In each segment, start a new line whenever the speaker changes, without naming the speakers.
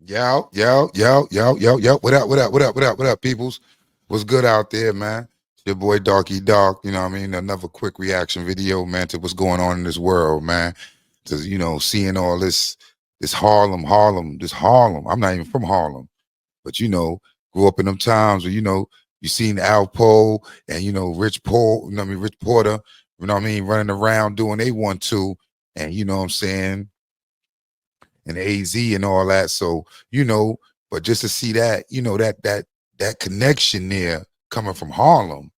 Yo. What up, peoples? What's good out there, man? It's your boy Darky Dark, you know what I mean? Another quick reaction video, man, to what's going on in this world, man. To, seeing all this Harlem. I'm not even from Harlem, but grew up in them times where, you seen Alpo and, Rich Paul, Rich Porter, running around doing they want to, and you know what I'm saying? And AZ and all that. So, but just to see that, that connection there coming from Harlem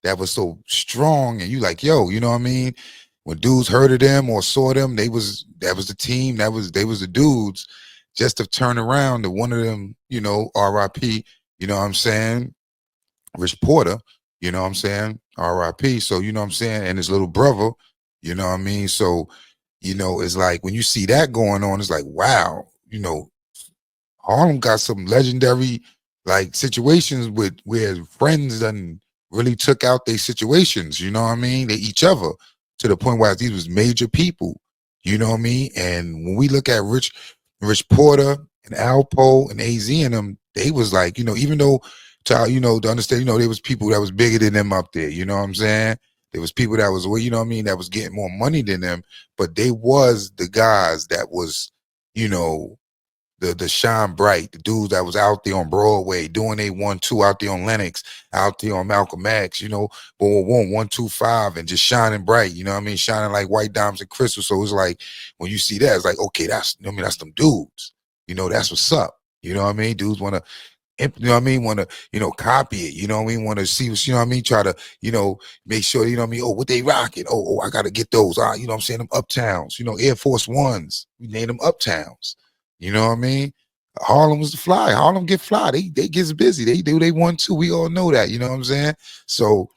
that was so strong, and you like, yo, you know what I mean? When dudes heard of them or saw them, that was the team, they was the dudes. Just to turn around to one of them, RIP, you know what I'm saying? Rich Porter, you know what I'm saying? RIP. So, you know what I'm saying? And his little brother, you know what I mean? So, it's like when you see that going on, it's like, wow, Harlem got some legendary like situations with where friends done really took out their situations, you know what I mean? They each other to the point where these was major people, you know what I mean? And when we look at Rich Porter and Alpo and AZ and them, they was like, even though to understand, there was people that was bigger than them up there, you know what I'm saying? There was people that was, well, you know what I mean, that was getting more money than them, but they was the guys that was, you know, the shine bright, the dudes that was out there on Broadway doing a 1-2 out there on Lennox, out there on Malcolm X, boom, 1-2-5 and just shining bright, you know what I mean? Shining like white diamonds and crystals. So it's like when you see that, it's like, okay, that's them dudes. That's what's up. You know what I mean? Dudes want to want to, copy it, you know what I mean? Want to see what, you know what I mean? Try to, make sure, you know what I mean? Oh, what they rocking? Oh, I got to get those. You know what I'm saying? Them uptowns, Air Force Ones. We name them uptowns. You know what I mean? Harlem was the fly. Harlem get fly. They gets busy. They do they want to. We all know that. You know what I'm saying? So,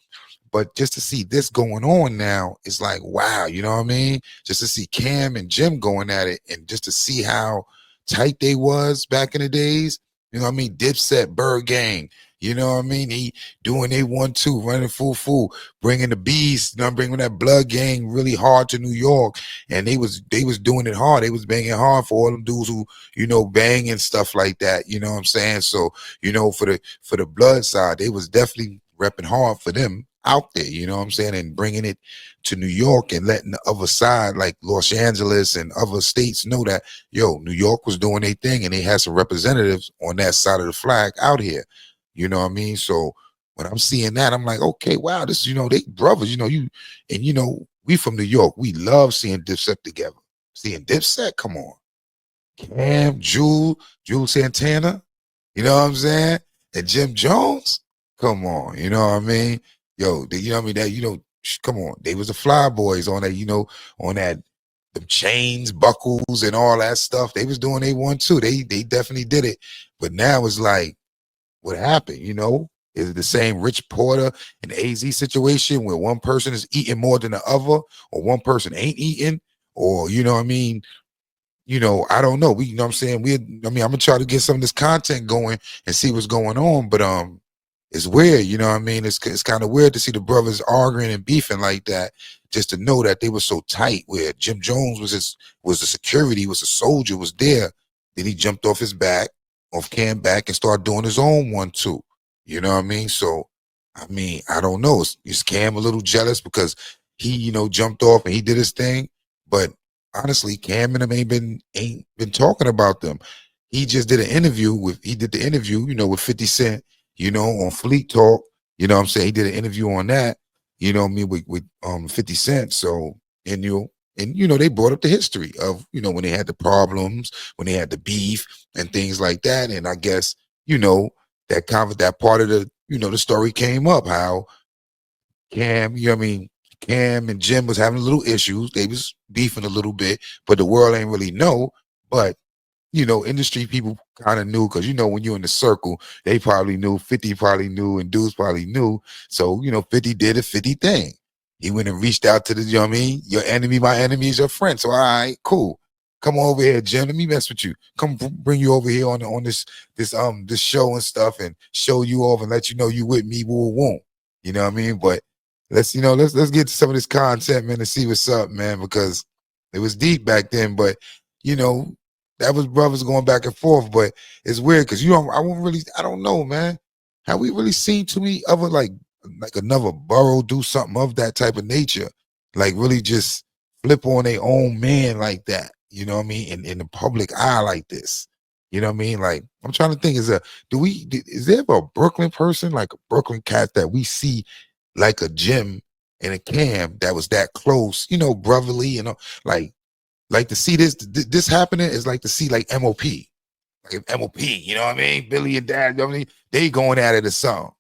but just to see this going on now, it's like, wow, you know what I mean? Just to see Cam and Jim going at it and just to see how tight they was back in the days, you know what I mean? Dipset, Bird Gang, you know what I mean? He doing they 1-2, running full, bringing the beast, bringing that blood gang really hard to New York. And they was doing it hard. They was banging hard for all them dudes who, bang and stuff like that. You know what I'm saying? So, for the blood side, they was definitely repping hard for them out there, you know what I'm saying, and bringing it to New York and letting the other side, like Los Angeles and other states, know that, yo, New York was doing their thing and they had some representatives on that side of the flag out here. You know what I mean? So when I'm seeing that, I'm like, okay, wow, this, they brothers, we from New York, we love seeing Dipset together. Seeing Dipset, come on. Cam, Jewel Santana, you know what I'm saying? And Jim Jones, come on, you know what I mean? Yo, you know what I mean? That, come on, they was the fly boys on that, on that them chains, buckles, and all that stuff. They was doing they one too. They definitely did it. But now it's like, what happened? Is it the same Rich Porter and AZ situation where one person is eating more than the other, or one person ain't eating, or you know what I mean? I don't know. You know what I'm saying? I'm gonna try to get some of this content going and see what's going on, but it's weird, you know what I mean? It's kind of weird to see the brothers arguing and beefing like that, just to know that they were so tight, where Jim Jones was the security, was a soldier, was there. Then he jumped off his back, off Cam back, and started doing his own 1-2. You know what I mean? So I don't know. Is Cam a little jealous because he, jumped off and he did his thing? But honestly, Cam and him ain't been talking about them. He did the interview, with 50 Cent, on Fleet Talk. You know what I'm saying? He did an interview on that, with 50 Cent. So and they brought up the history of, when they had the problems, when they had the beef and things like that. And I guess, that part of the story came up, how Cam, Cam and Jim was having little issues. They was beefing a little bit, but the world ain't really know. But industry people kind of knew, because when you're in the circle, they probably knew, 50 probably knew, and dudes probably knew. So 50 did a 50 thing. He went and reached out to the, you know what I mean? Your enemy, my enemy is your friend. So all right, cool. Come on over here, Jim. Let me mess with you. Come bring you over here on this show and stuff, and show you off and let you know you with me, woo woo. You know what I mean? But let's get to some of this content, man, and see what's up, man, because it was deep back then. But you know, That was brothers going back and forth, but it's weird because I don't know, man. Have we really seen too many other like another borough do something of that type of nature? Like really just flip on their own man like that, you know what I mean? In the public eye like this. You know what I mean? Like I'm trying to think, is there ever a Brooklyn person, like a Brooklyn cat that we see like a Jim and a Cam that was that close, you know, brotherly, you know, like to see this happening is like to see like MOP. Like MOP, you know what I mean? Billy and Dad, you know what I mean? They going at it or something.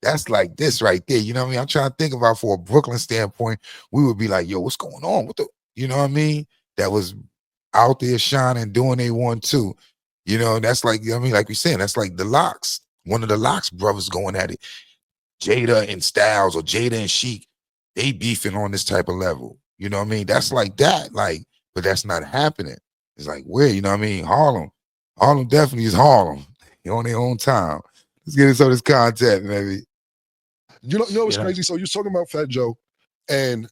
That's like this right there. You know what I mean? I'm trying to think about for a Brooklyn standpoint, we would be like, yo, what's going on? You know what I mean? That was out there shining, doing they want to. You know, that's like, you know what I mean? Like we saying, that's like the Locks. One of the Locks brothers going at it. Jada and Styles or Jada and Sheik, they beefing on this type of level. You know what I mean? That's like that. Like, but that's not happening. It's like where, you know what I mean? Harlem. Harlem definitely is Harlem. You're on their own time. Let's get into some of this content, maybe.
You know what's crazy? So you're talking about Fat Joe and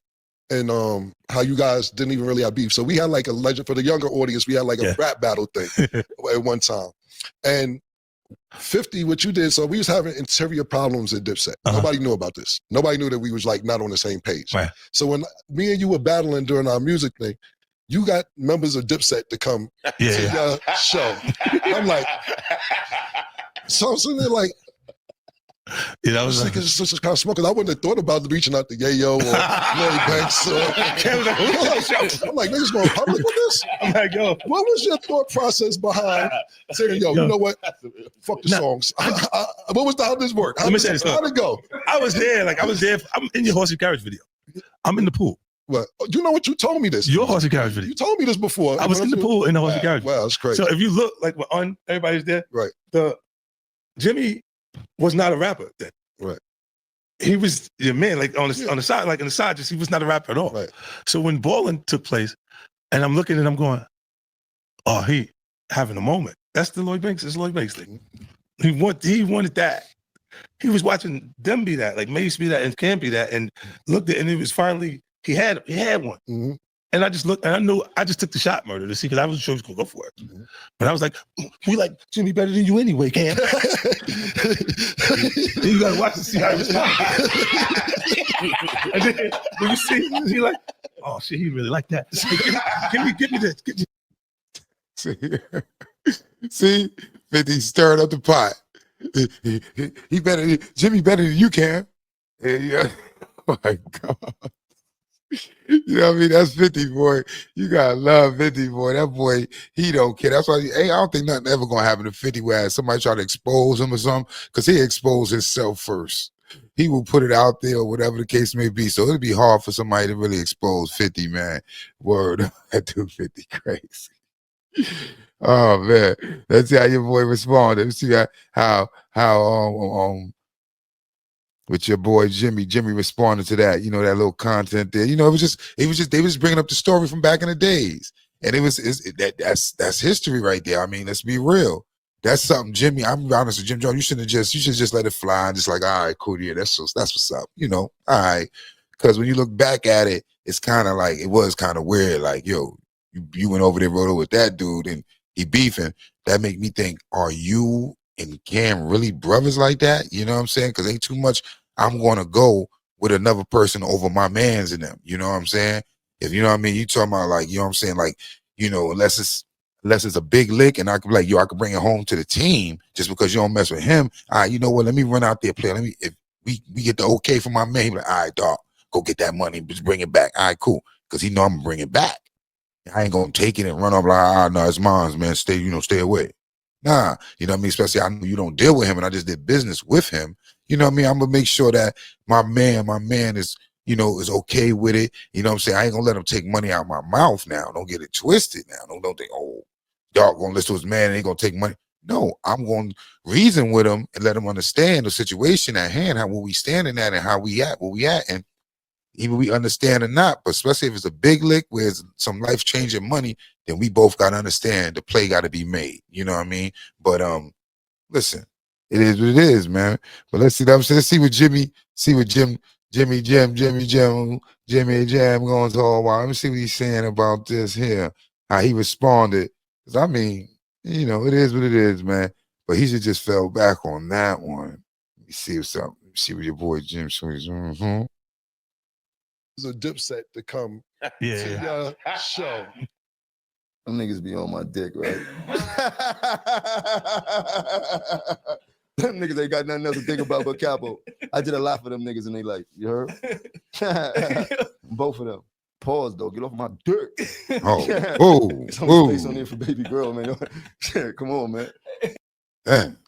how you guys didn't even really have beef. So we had like a legend for the younger audience. We had like a rap battle thing at one time. And 50, what you did, so we was having interior problems at Dipset. Nobody knew about this. Nobody knew that we was like not on the same page. Right. So when me and you were battling during our music thing, you got members of Dipset to come to your show. I'm like, so I'm sitting there like,
yeah, that was
like, it's just kind of smoke. I wouldn't have thought about reaching out to Yayo or Larry Banks. I'm like, niggas going public with this?
I'm like, yo,
what was your thought process behind saying, yo, you know what? Fuck the songs. What was how this work?
Let me say this.
How'd it go?
I was there. I'm in your horse and carriage video. I'm in the pool.
What? You know what? You told me this.
Your horse and carriage video.
You told me this before.
I was in the pool in the horse and carriage.
Wow, that's crazy.
So if you look, like on everybody's there,
right?
Jimmy was not a rapper then.
Right.
He was your man, like on the side, like in the side, just he was not a rapper at all.
Right.
So when balling took place, and I'm looking and I'm going, oh, he having a moment. That's the Lloyd Banks. It's Lloyd Banks thing. He wanted that. He was watching them be that, like Mace be that, and Cam be that, and looked at, and it was finally he had one.
Mm-hmm.
And I just looked, and I knew I just took the shot murder to see, because I wasn't sure he was gonna go for it. Mm-hmm. But I was like, we like Jimmy better than you anyway, Cam. You gotta watch to see how he responds. And then when you see, he like, oh shit, he really like that. Like, give me this.
See, 50 stirred up the pot. He better, Jimmy better than you, Cam. Yeah. Oh my God. You know what I mean? That's 50, boy. You gotta love 50, boy. That boy, he don't care. That's why, hey, I don't think nothing ever gonna happen to 50 where somebody try to expose him or something, because he exposed himself first. He will put it out there or whatever the case may be. So it'll be hard for somebody to really expose 50, man. Word. That dude 50 crazy. Oh man. Let's see how your boy responded. Let's see how with your boy Jimmy responded to that, you know, that little content there. You know, they was bringing up the story from back in the days, and that's history right there. I mean, let's be real. That's something, Jimmy. I'm honest with Jim Jones. You should just let it fly and just like, all right, cool, yeah, that's what's up. You know, all right, because when you look back at it, it's kind of like it was kind of weird. Like, yo, you went over there, rode with that dude, and he beefing. That make me think, are you and Cam really brothers like that? You know what I'm saying? Because ain't too much I'm going to go with another person over my mans in them. You know what I'm saying? If you know what I mean, you talking about like, you know what I'm saying? Like, you know, unless it's a big lick and I could be like, yo, I could bring it home to the team just because you don't mess with him. All right, you know what? Let me run out there, play. If we get the okay from my man, he be like, all right, dog, go get that money, just bring it back. All right, cool. Because he know I'm going to bring it back. I ain't going to take it and run off like, no, it's mine, man. Stay away. Nah, you know what I mean? Especially I know you don't deal with him and I just did business with him. You know what I mean? I'm going to make sure that my man is, you know, is okay with it. You know what I'm saying? I ain't going to let him take money out of my mouth now. Don't get it twisted now. Don't think, oh, dog going to listen to his man and he going to take money. No, I'm going to reason with him and let him understand the situation at hand, how where we standing at and how we at, where we at. And even we understand or not, but especially if it's a big lick where it's some life-changing money, then we both got to understand the play got to be made. You know what I mean? But listen, it is what it is, man. But let's see what Jimmy Jam going to all while. Let me see what he's saying about this here. How he responded Cause I mean, you know, it is what it is, man. But he should just fell back on that one. Let me see what's up. Let me see what your boy Jim Swings.
It's a Dipset to come to your show.
Them niggas be on my dick, right? Them niggas ain't got nothing else to think about but Capo. I did a lot for them niggas in their life. You heard? Both of them. Pause though. Get off my dick.
Oh, whoa,
Some space on there for baby girl, man. Come on, man.
Man,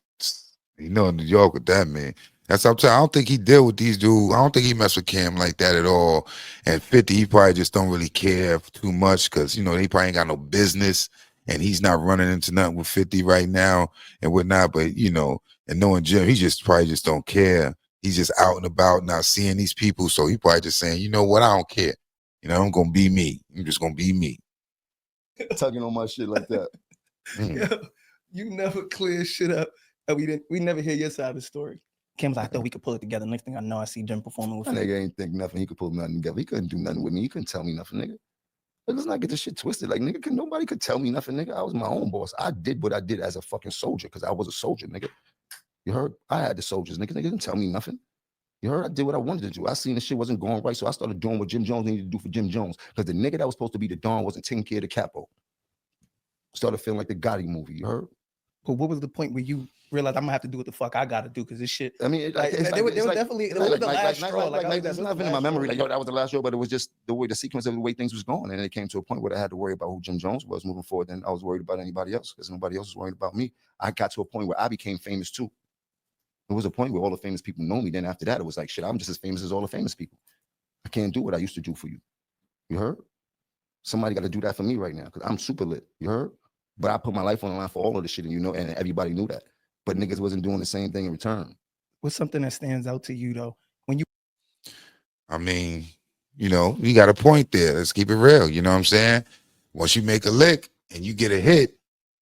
you know, in New York with that, man. That's what I'm saying. I don't think he deal with these dudes. I don't think he mess with Cam like that at all. And 50, he probably just don't really care too much because, you know, they probably ain't got no business and he's not running into nothing with 50 right now and whatnot. But, you know, and knowing Jim, he just probably just don't care. He's just out and about not seeing these people. So he probably just saying, you know what, I don't care. You know, I'm going to be me. I'm just going to be me.
Tugging on my shit like that.
Yo, you never clear shit up. We never hear your side of the story. Kim was like, I thought we could pull it together. Next thing I know, I see Jim performing with
That
me.
nigga ain't think nothing. He could pull nothing together. He couldn't do nothing with me. He couldn't tell me nothing, nigga. Like, let's not get this shit twisted. Like, nigga, nobody could tell me nothing, nigga. I was my own boss. I did what I did as a fucking soldier because I was a soldier, nigga. You heard? I had the soldiers, nigga. Nigga didn't tell me nothing. You heard? I did what I wanted to do. I seen the shit wasn't going right, so I started doing what Jim Jones needed to do for Jim Jones because the nigga that was supposed to be the Don wasn't taking care of the capo. Started feeling like the Gotti movie. You heard?
But what was the point where you realized I'm gonna have to do what the fuck I gotta do because this shit?
I mean,
It's
not even in my memory. Like, yo, that was the last show, but it was just the way the sequence of the way things was going, and it came to a point where I had to worry about who Jim Jones was moving forward. Then I was worried about anybody else because nobody else was worried about me. I got to a point where I became famous too. There was a point where all the famous people know me. Then after that, it was like, shit, I'm just as famous as all the famous people. I can't do what I used to do for you. You heard? Somebody got to do that for me right now because I'm super lit. You heard? But I put my life on the line for all of the shit, and you know, and everybody knew that. But niggas wasn't doing the same thing in return.
What's something that stands out to you though? When you,
I mean, you know, you got a point there. Let's keep it real. You know what I'm saying? Once you make a lick and you get a hit,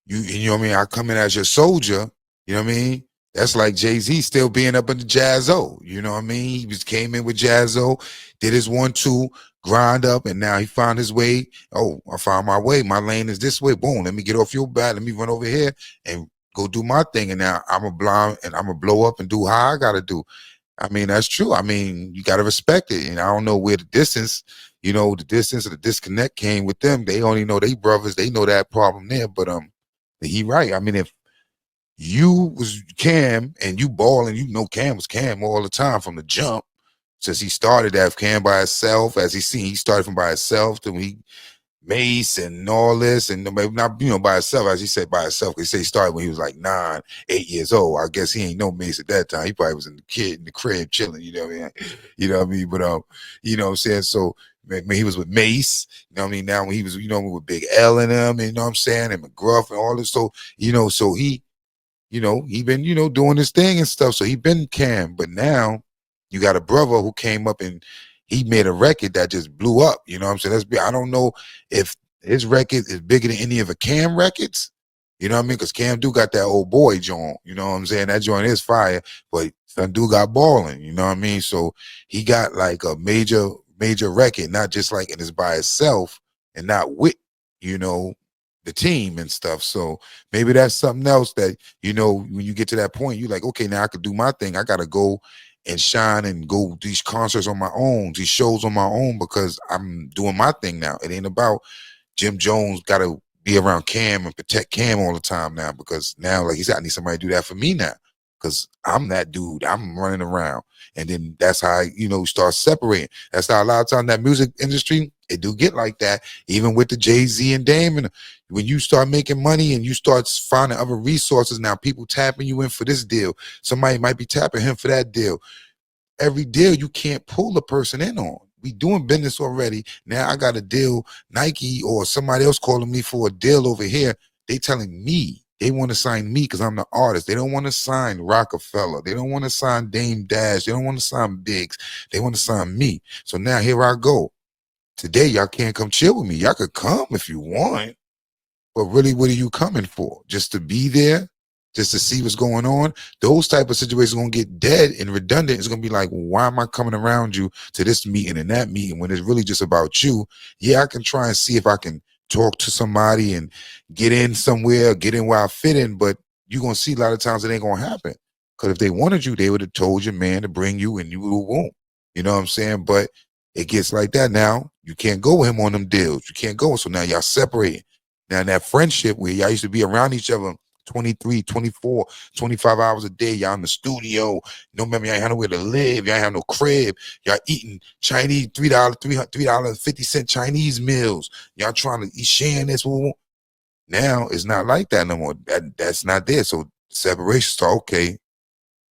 you know what I mean? I come in as your soldier. You know what I mean? That's like Jay-Z still being up in the Jazzo. You know what I mean? He came in with Jazzo, did his 1-2, grind up, and now he found his way. Oh, I found my way. My lane is this way. Boom, let me get off your back. Let me run over here and go do my thing. And now I'm a blind and I'm a blow up and do how I gotta do. I mean, that's true. I mean, you gotta respect it. And I don't know where the distance, you know, the distance or the disconnect came with them. They only know they brothers, they know that problem there. But he right. I mean, if you was Cam and you balling, you know Cam was Cam all the time from the jump. Since he started that Cam by himself, as he started from by himself to he Mace and all this, and maybe not, you know, by himself, as he said by himself. He said he started when he was like 9, 8 years old. I guess he ain't no Mace at that time. He probably was in the crib chilling, you know what I mean? You know what I mean? But you know what I'm saying? So when he was with Mace, you know what I mean? Now when he was, you know, with Big L and them, you know what I'm saying, and McGruff and all this. So, you know, so he been, you know, doing his thing and stuff. So he been Cam, but now you got a brother who came up and he made a record that just blew up. You know what I'm saying? I don't know if his record is bigger than any of the Cam records. You know what I mean? Because Cam do got that old boy joint. You know what I'm saying? That joint is fire, but son dude got balling. You know what I mean? So he got like a major record, not just like it is by itself and not with, you know, the team and stuff. So maybe that's something else that, you know, when you get to that point, you're like, okay, now I could do my thing. I got to go and shine and go these concerts on my own, these shows on my own, because I'm doing my thing now. It ain't about Jim Jones got to be around Cam and protect Cam all the time now, because now, like he said, I need somebody to do that for me now, because I'm that dude. I'm running around. And then that's how, you know, start separating. That's how a lot of times that music industry, it do get like that, even with the Jay-Z and Dame. And when you start making money and you start finding other resources, now people tapping you in for this deal. Somebody might be tapping him for that deal. Every deal you can't pull a person in on. We doing business already. Now I got a deal, Nike or somebody else calling me for a deal over here. They telling me they want to sign me because I'm the artist. They don't want to sign Rockefeller. They don't want to sign Dame Dash. They don't want to sign Biggs. They want to sign me. So now here I go. Today y'all can't come chill with me. Y'all could come if you want. But really, what are you coming for? Just to be there? Just to see what's going on? Those type of situations are going to get dead and redundant. It's going to be like, well, why am I coming around you to this meeting and that meeting when it's really just about you? Yeah, I can try and see if I can talk to somebody and get in somewhere, get in where I fit in, but you're gonna see a lot of times it ain't gonna happen. Because if they wanted you, they would have told your man to bring you and you won't. You know what I'm saying? But it gets like that now. You can't go with him on them deals. You can't go. So now y'all separating. Now that friendship where y'all used to be around each other 23, 24, 25 hours a day, y'all in the studio. No remember, y'all ain't have nowhere to live. Y'all ain't have no crib. Y'all eating Chinese, $3.50 Chinese meals. Y'all trying to eat, sharing this. Now it's not like that no more. That's not there. So separation start, okay.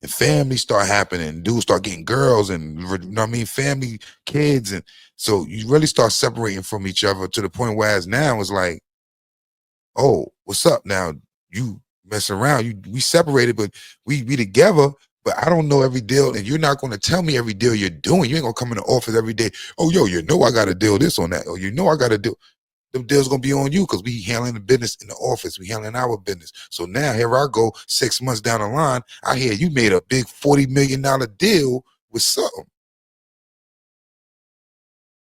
And family start happening. Dudes start getting girls and, you know what I mean, family, kids. And so you really start separating from each other to the point where as now it's like, oh, what's up now? You mess around. We separated, but we be together. But I don't know every deal, and you're not going to tell me every deal you're doing. You ain't going to come in the office every day. Oh, yo, you know I got to deal this on that. Oh, you know I got to deal. The deal's going to be on you because we handling the business in the office. We handling our business. So now here I go 6 months down the line. I hear you made a big $40 million deal with something.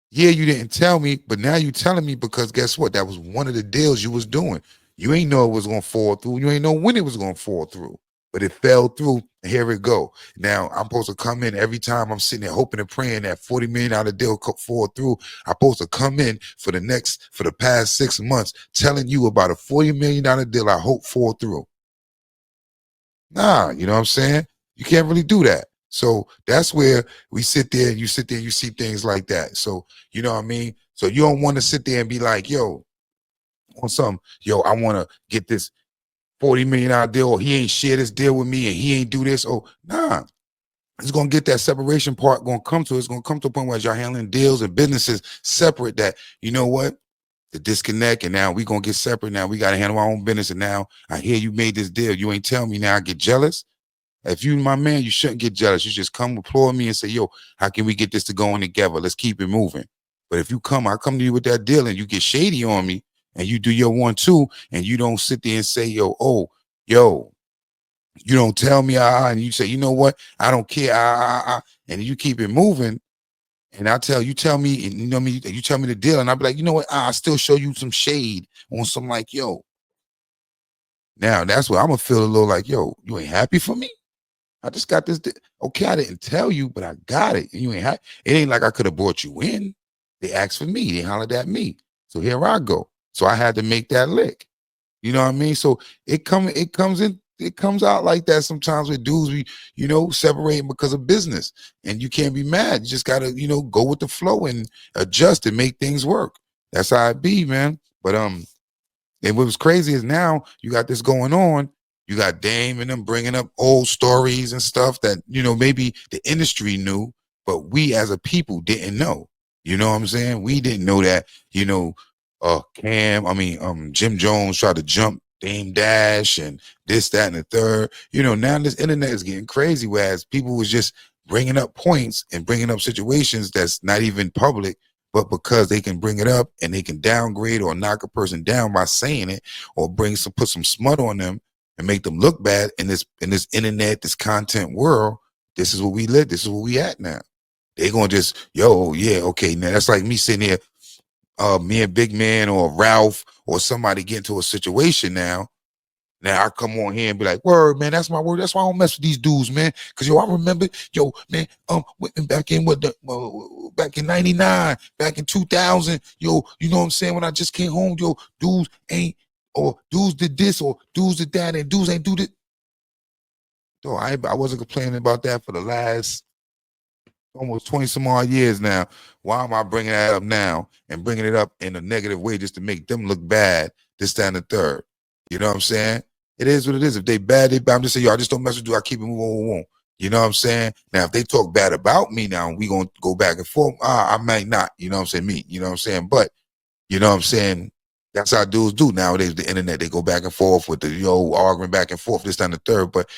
Yeah, you didn't tell me, but now you telling me because guess what? That was one of the deals you was doing. You ain't know it was going to fall through. You ain't know when it was going to fall through, but it fell through. And here it go. Now I'm supposed to come in every time I'm sitting there hoping and praying that $40 million deal fall through. I'm supposed to come in for the past 6 months telling you about a $40 million deal I hope fall through. Nah, you know what I'm saying? You can't really do that. So that's where we sit there and you sit there and you see things like that. So, you know what I mean? So you don't want to sit there and be like, yo, on something, yo, I want to get this $40 million deal, or he ain't share this deal with me and he ain't do this. Oh, nah. It's going to get that separation part going to come to. It's going to come to a point where y'all handling deals and businesses separate that, you know what? The disconnect, and now we going to get separate. Now we got to handle our own business. And now I hear you made this deal. You ain't tell me now. I get jealous. If you my man, you shouldn't get jealous. You just come applaud me and say, yo, how can we get this to going together? Let's keep it moving. But if I come to you with that deal and you get shady on me and you do your 1-2 and you don't sit there and say, yo, you don't tell me, and you say, you know what? I don't care, and you keep it moving. And you tell me, and you know me, you tell me the deal, and I'll be like, you know what? I still show you some shade on some like, yo. Now that's where I'm gonna feel a little like, yo, you ain't happy for me? I just got this. Okay, I didn't tell you, but I got it. And you ain't happy. It ain't like I could have brought you in. They asked for me. They hollered at me. So here I go. So I had to make that lick. You know what I mean? So it comes out like that sometimes with dudes, separating because of business. And you can't be mad. You just gotta, go with the flow and adjust and make things work. That's how it be, man. But and what was crazy is now you got this going on. You got Dame and them bringing up old stories and stuff that, maybe the industry knew, but we as a people didn't know. You know what I'm saying? We didn't know that, Jim Jones tried to jump Dame Dash and this, that, and the third. Now this internet is getting crazy, whereas people was just bringing up points and bringing up situations that's not even public, but because they can bring it up and they can downgrade or knock a person down by saying it or put some smut on them and make them look bad in this internet, this content world. This is what we live. This is where we at now. They gonna just, yo, yeah, okay. Now that's like me sitting here, me and Big Man or Ralph or somebody get into a situation now. Now I come on here and be like, word, man, that's my word. That's why I don't mess with these dudes, man. Cause I remember, man, back in back in 99, back in 2000, you know what I'm saying? When I just came home, dudes did this or dudes did that and dudes ain't do this. Though I wasn't complaining about that for the last almost 20 some odd years now. Why am I bringing that up now and bringing it up in a negative way just to make them look bad, this, that, and the third? You know what I'm saying? It is what it is. If they bad, I'm just saying, yo, I just don't mess with you. I keep it moving. You know what I'm saying? Now, if they talk bad about me now, we going to go back and forth. I might not, you know what I'm saying? Me, you know what I'm saying? But, you know what I'm saying? That's how dudes do nowadays. The internet, they go back and forth with the, arguing back and forth, this, that, and the third. But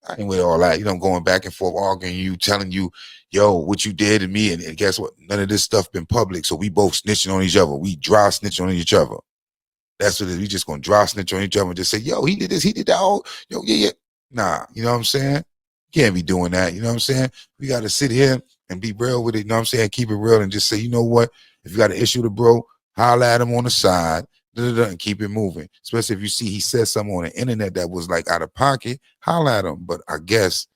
I ain't with all that, going back and forth, arguing, telling you, yo, what you did to me. And guess what? None of this stuff been public. So we both snitching on each other. We dry snitching on each other. That's what it is. We just going to dry snitch on each other and just say, yo, he did this, he did that. Oh, yo, yeah. Nah, you know what I'm saying? Can't be doing that. You know what I'm saying? We got to sit here and be real with it. You know what I'm saying? Keep it real and just say, you know what? If you got an issue with a bro, holler at him on the side, and keep it moving. Especially if you see he said something on the internet that was like out of pocket, holler at him. But I guess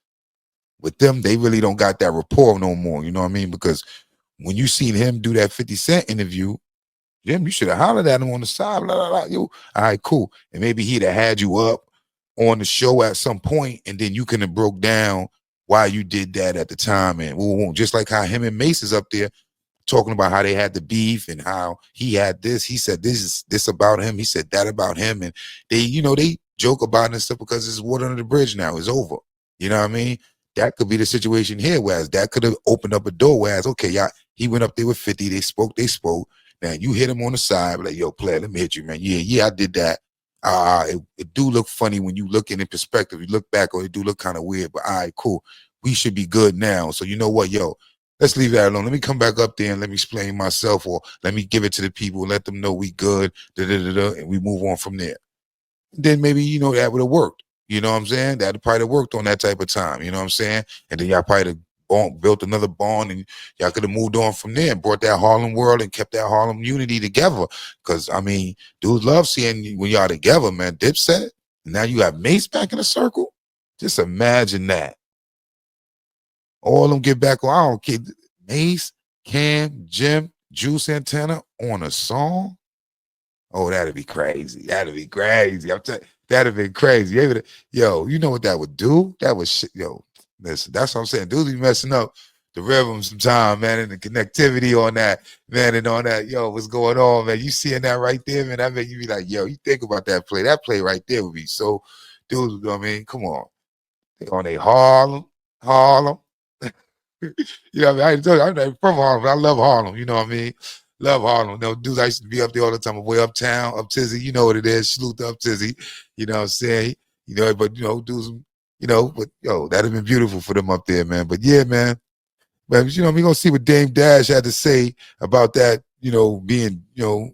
with them, they really don't got that rapport no more. You know what I mean? Because when you seen him do that 50 Cent interview, Jim, you should have hollered at him on the side. Blah, blah, blah. Yo, all right, cool. And maybe he'd have had you up on the show at some point, and then you can have broke down why you did that at the time. And just like how him and Mace is up there talking about how they had the beef and how he had this. He said this about him. He said that about him. And they, they joke about it and stuff because it's water under the bridge now. It's over. You know what I mean? That could be the situation here, whereas that could have opened up a door, whereas, okay, y'all, he went up there with 50. They spoke. Now you hit him on the side, like, yo, player, let me hit you, man. Yeah, I did that. It do look funny when you look in perspective. You look back, or it do look kind of weird, but all right, cool. We should be good now. So you know what, yo, let's leave that alone. Let me come back up there and let me explain myself, or let me give it to the people and let them know we good, and we move on from there. Then maybe, that would have worked. You know what I'm saying? That probably worked on that type of time. You know what I'm saying? And then y'all probably built another bond, and y'all could have moved on from there and brought that Harlem world and kept that Harlem unity together. Because, I mean, dudes love seeing when y'all together, man. Dipset, and now you have Mace back in the circle. Just imagine that. All of them get back on. I don't care. Mace, Cam, Jim, Juice Antenna on a song. Oh, that'd be crazy. That'd be crazy. I'm telling you, that'd be crazy. Yo, you know what that would do? That would shit. Yo, listen, that's what I'm saying. Dudes be messing up the rhythm sometime, man, and the connectivity on that, man, and on that. Yo, what's going on, man? You seeing that right there, man? I bet you be like, yo, you think about that play. That play right there would be so, dudes, I mean, come on. They on a Harlem. You know what I mean? I'm not from Harlem, but I love Harlem. You know what I mean? Love Harlem. Dudes, I used to be up there all the time. My boy uptown, up Tizzy. You know what it is. Salute up Tizzy. You know what I'm saying? But, dudes, but, yo, that'd have been beautiful for them up there, man. But, yeah, man. But, we're going to see what Dame Dash had to say about that, being,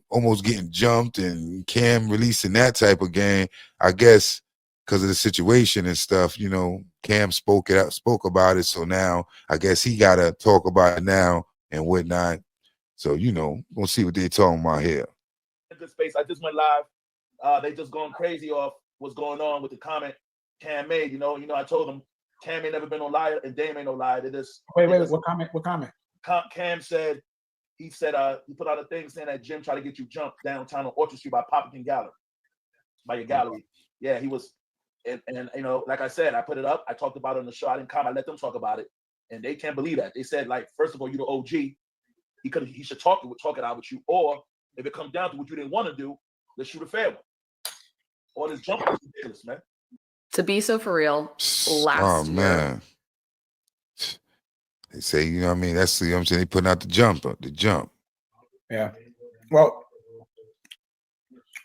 almost getting jumped and Cam releasing that type of game. I guess because of the situation and stuff, Cam spoke about it. So now I guess he got to talk about it now and whatnot. So, we'll see what they're talking about here.
Good space. I just went live. They just going crazy off what's going on with the comment Cam made. I told them Cam ain't never been no liar and Dame ain't no liar. They just
wait. What comment? What comment?
Cam said he put out a thing saying that Jim tried to get you jumped downtown on Orchard Street by Popkin Gallery, by your gallery. Yeah, he was. And like I said, I put it up. I talked about it on the show. I didn't comment. I let them talk about it, and they can't believe that. They said, like, first of all, you the OG. He should talk it out with you, or if it comes down to what you didn't want to do, let's shoot a fair one. All this jumping is ridiculous, man.
To be so for real, last year.
Man. They say, you know what I mean? That's, I'm saying, they putting out the jump.
Yeah. Well,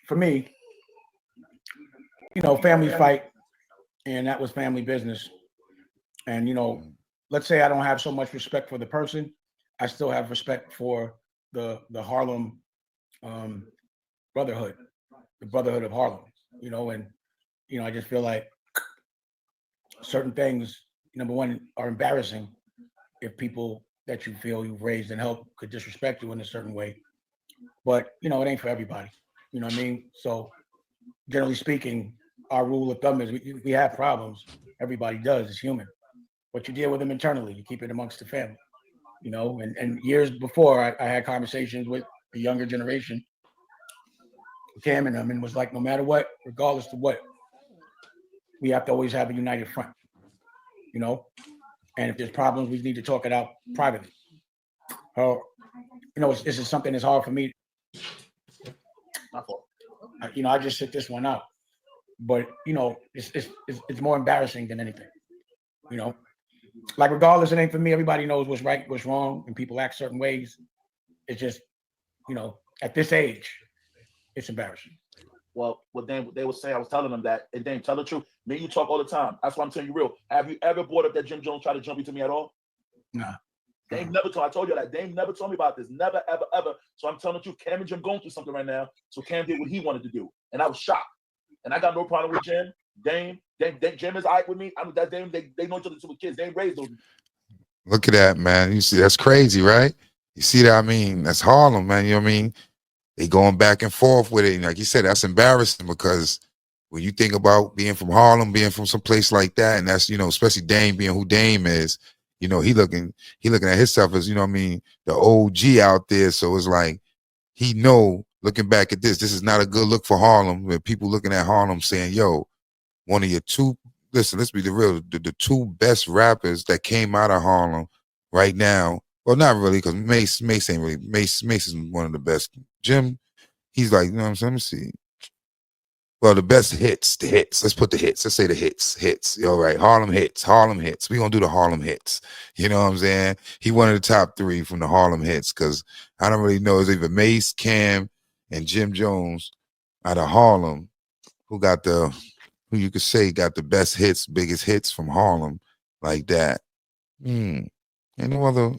for me, family fight, and that was family business. And, let's say I don't have so much respect for the person. I still have respect for the Harlem brotherhood, the brotherhood of Harlem, and, I just feel like certain things, number one, are embarrassing if people that you feel you've raised and helped could disrespect you in a certain way. But, it ain't for everybody. You know what I mean? So generally speaking, our rule of thumb is we have problems. Everybody does. It's human. But you deal with them internally. You keep it amongst the family. And years before, I had conversations with the younger generation, Cam and them, and was like, no matter what, regardless of what, we have to always have a united front, and if there's problems, we need to talk it out privately. This is something that's hard for me. My fault. I just sit this one out, but it's more embarrassing than anything, Like, regardless, it ain't for me. Everybody knows what's right, what's wrong, and people act certain ways. It's just, at this age, it's embarrassing.
Well, what they were saying, I was telling them that, and Dame, tell the truth. Me and you talk all the time. That's why I'm telling you real. Have you ever brought up that Jim Jones tried to jump you to me at all?
Nah.
Dame never told. I told you that. Dame never told me about this. Never, ever, ever. So I'm telling the truth. Cam and Jim going through something right now. So Cam did what he wanted to do, and I was shocked. And I got no problem with Jim. Dame, Jim is all right with me. I mean, that Dame, they know each other with kids. They ain't raised those.
Look at that, man. You see, that's crazy, right? You see that? I mean, that's Harlem, man. You know what I mean? they going back and forth with it. And like you said, that's embarrassing because when you think about being from Harlem, being from some place like that, and that's, you know, especially Dame being who Dame is, you know, he looking at himself as, you know what I mean, the OG out there. So it's like he know, looking back at this is not a good look for Harlem. With people looking at Harlem saying, yo, one of your two, listen, let's be the real, the two best rappers that came out of Harlem right now. Well, not really, because Mace ain't really, Mace is one of the best. Jim, he's like, you know what I'm saying? Let me see. Well, the best hits, the hits. Let's put the hits. Let's say the hits. All right, Harlem hits. We gonna do the Harlem hits. You know what I'm saying? He one of the top 3 from the Harlem hits, because I don't really know. It's either Mace, Cam, and Jim Jones out of Harlem who you could say got the best hits, biggest hits from Harlem like that. And no other,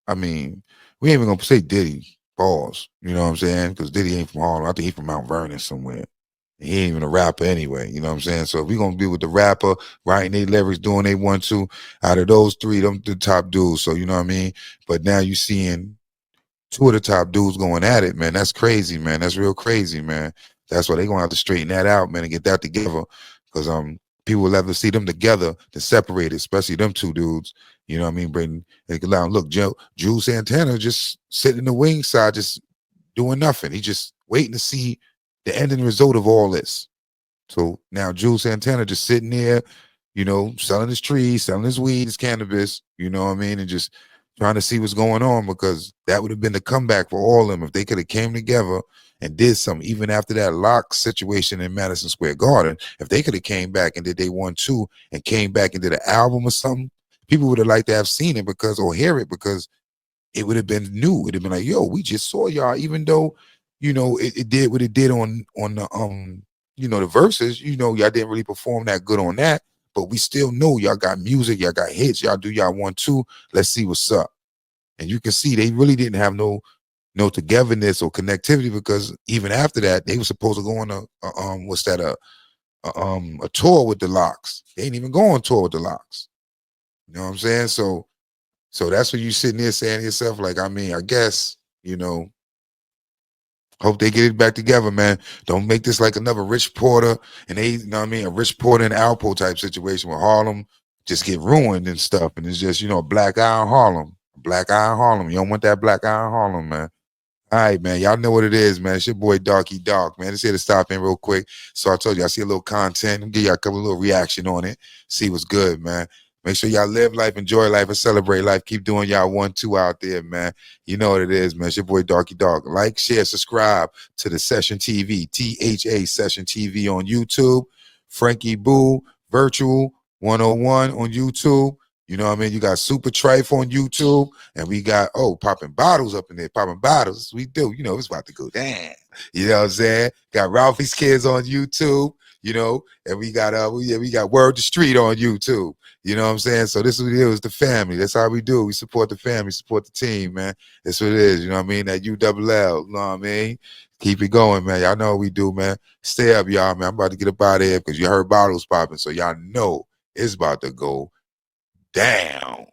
I mean, we ain't even gonna say Diddy, pause. You know what I'm saying? Because Diddy ain't from Harlem. I think he's from Mount Vernon somewhere. He ain't even a rapper anyway, you know what I'm saying? So if we gonna be with the rapper, writing their lyrics, doing they 1-2, out of those 3, them the top dudes. So you know what I mean? But now you seeing 2 of the top dudes going at it, man. That's crazy, man. That's real crazy, man. That's why they gonna have to straighten that out, man, and get that together. Because people will love to see them together than separated, especially them 2 dudes. You know what I mean? Bring look, Jules Santana just sitting in the wing side, just doing nothing. He just waiting to see the ending result of all this. So now Jules Santana just sitting there, you know, selling his trees, selling his weed, his cannabis, you know what I mean, and just trying to see what's going on, because that would have been the comeback for all of them if they could have came together and did something. Even after that lock situation in Madison Square Garden, if they could have came back and did they 1-2 and came back and did an album or something, people would have liked to have seen it or hear it, because it would have been new. It'd have been like, yo, we just saw y'all, even though, you know, it did what it did on the you know, the verses, you know, y'all didn't really perform that good on that, but we still know y'all got music, y'all got hits, y'all do y'all 1-2. Let's see what's up. And you can see they really didn't have no togetherness or connectivity, because even after that, they were supposed to go on a tour with the Locks. They ain't even go on tour with the Locks. You know what I'm saying? So that's what you sitting there saying to yourself, like, I mean, I guess, you know, hope they get it back together, man. Don't make this like another Rich Porter and you know what I mean, a Rich Porter and Alpo type situation where Harlem just get ruined and stuff. And it's just, you know, black eye on Harlem. Black eye on Harlem. You don't want that black eye on Harlem, man. All right, man. Y'all know what it is, man. It's your boy Darky Dark, man. Just here to stop in real quick. So I told you, I see a little content. I'll give y'all a couple little reaction on it. See what's good, man. Make sure y'all live life, enjoy life, and celebrate life. Keep doing y'all 1-2 out there, man. You know what it is, man. It's your boy Darky Dark. Like, share, subscribe to the Session TV, THA Session TV on YouTube. Frankie Boo, Virtual 101 on YouTube. You know what I mean? You got Super Trife on YouTube, and we got, popping bottles up in there. Popping bottles. We do. You know, it's about to go down. You know what I'm saying? Got Ralphie's Kids on YouTube, you know, and we got we got Word the Street on YouTube. You know what I'm saying? So this is what it is, the family. That's how we do. We support the family, support the team, man. That's what it is. You know what I mean? That ULL, you know what I mean? Keep it going, man. Y'all know what we do, man. Stay up, y'all, man. I'm about to get up out of here because you heard bottles popping, so y'all know it's about to go down.